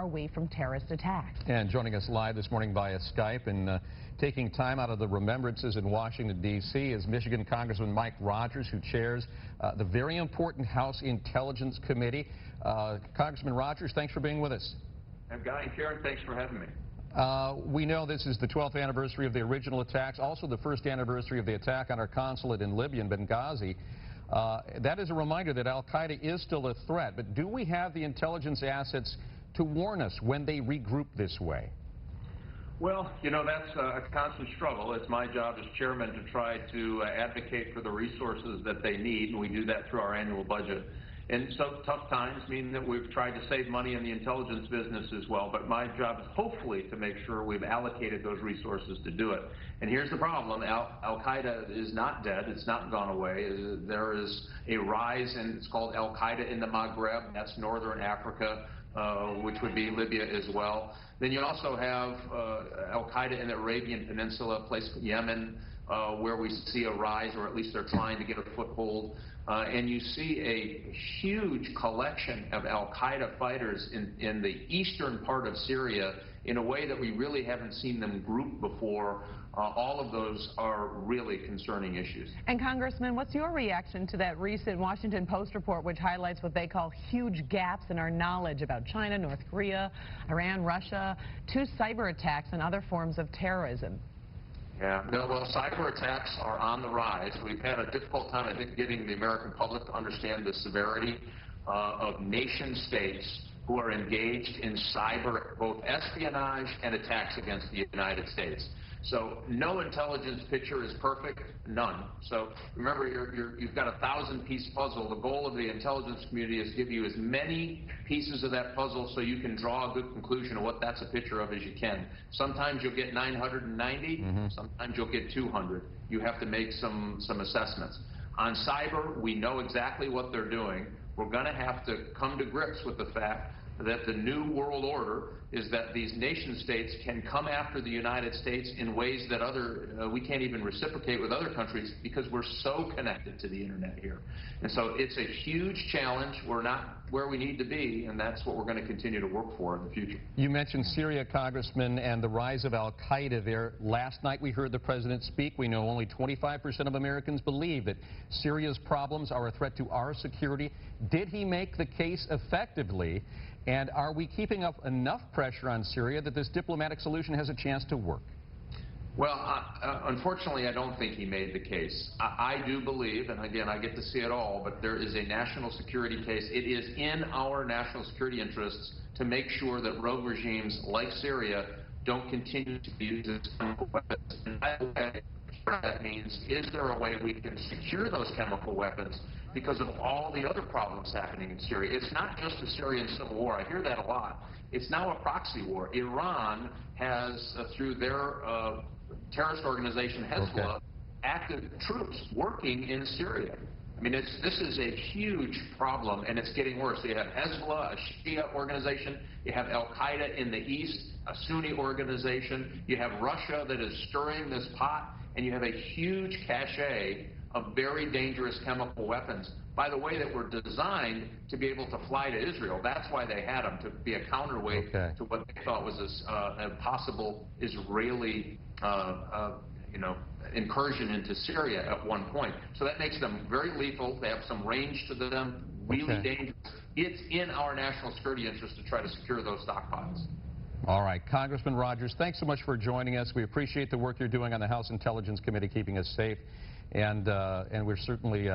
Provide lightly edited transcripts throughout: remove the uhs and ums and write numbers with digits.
are we from terrorist attacks? And joining us live this morning via Skype and taking time out of the remembrances in Washington, D.C. is Michigan Congressman Mike Rogers, who chairs the very important House Intelligence Committee. Congressman Rogers, thanks for being with us. Guy and Karen, thanks for having me. We know this is the 12th anniversary of the original attacks, also the first anniversary of the attack on our consulate in Libya, in Benghazi. That is a reminder that Al-Qaida is still a threat, but do we have the intelligence assets to warn us when they regroup this way? Well, you know, that's a constant struggle. It's my job as chairman to try to advocate for the resources that they need, and we do that through our annual budget. And so tough times mean that we've tried to save money in the intelligence business as well, but my job is hopefully to make sure we've allocated those resources to do it. And here's the problem. Al-Qaida is not dead. It's not gone away. There is a rise, and it's called Al-Qaida in the Maghreb. That's northern Africa, which would be Libya as well. Then you also have Al-Qaida in the Arabian Peninsula, a place Yemen, where we see a rise, or at least they're trying to get a foothold. And you see a huge collection of Al-Qaida fighters in the eastern part of Syria in a way that we really haven't seen them group before. All of those are really concerning issues. And Congressman, what's your reaction to that recent Washington Post report which highlights what they call huge gaps in our knowledge about China, North Korea, Iran, Russia, to cyber attacks and other forms of terrorism? Yeah, no, well, cyber attacks are on the rise. We've had a difficult time, I think, getting the American public to understand the severity of nation states who are engaged in cyber, both espionage and attacks against the United States. So no intelligence picture is perfect, none. So remember, you've got a 1,000-piece puzzle. The goal of the intelligence community is to give you as many pieces of that puzzle so you can draw a good conclusion of what that's a picture of as you can. Sometimes you'll get 990, sometimes you'll get 200. You have to make some assessments. On cyber, we know exactly what they're doing. We're going to have to come to grips with the fact that the new world order is that these nation states can come after the United States in ways that we can't even reciprocate with other countries because we're so connected to the internet here. And so it's a huge challenge. We're not where we need to be, and that's what we're going to continue to work for in the future. You mentioned Syria, Congressman, and the rise of Al-Qaida there. Last night we heard the president speak. We know only 25% of Americans believe that Syria's problems are a threat to our security. Did he make the case effectively? And are we keeping up enough pressure on Syria that this diplomatic solution has a chance to work? Well, unfortunately, I don't think he made the case. I do believe, and again, I get to see it all, but there is a national security case. It is in our national security interests to make sure that rogue regimes like Syria don't continue to use its chemical weapons. And by the way, what that means, is there a way we can secure those chemical weapons because of all the other problems happening in Syria? It's not just the Syrian civil war. I hear that a lot. It's now a proxy war. Iran has, through their terrorist organization Hezbollah, active troops working in Syria. I mean, this is a huge problem, and it's getting worse. So you have Hezbollah, a Shia organization. You have Al-Qaida in the east, a Sunni organization. You have Russia that is stirring this pot, and you have a huge cache of very dangerous chemical weapons, by the way, that were designed to be able to fly to Israel. That's why they had them, to be a counterweight to what they thought was a possible Israeli incursion into Syria at one point. So that makes them very lethal. They have some range to them, really dangerous. It's in our national security interest to try to secure those stockpiles. All right, Congressman Rogers, thanks so much for joining us. We appreciate the work you're doing on the House Intelligence Committee, keeping us safe. And we're certainly,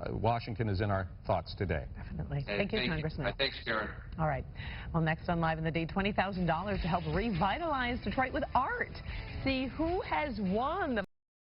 Washington is in our thoughts today. Definitely. Thank you, Congressman. Thanks, Karen. All right. Well, next on Live in the D, $20,000 to help revitalize Detroit with art. See who has won the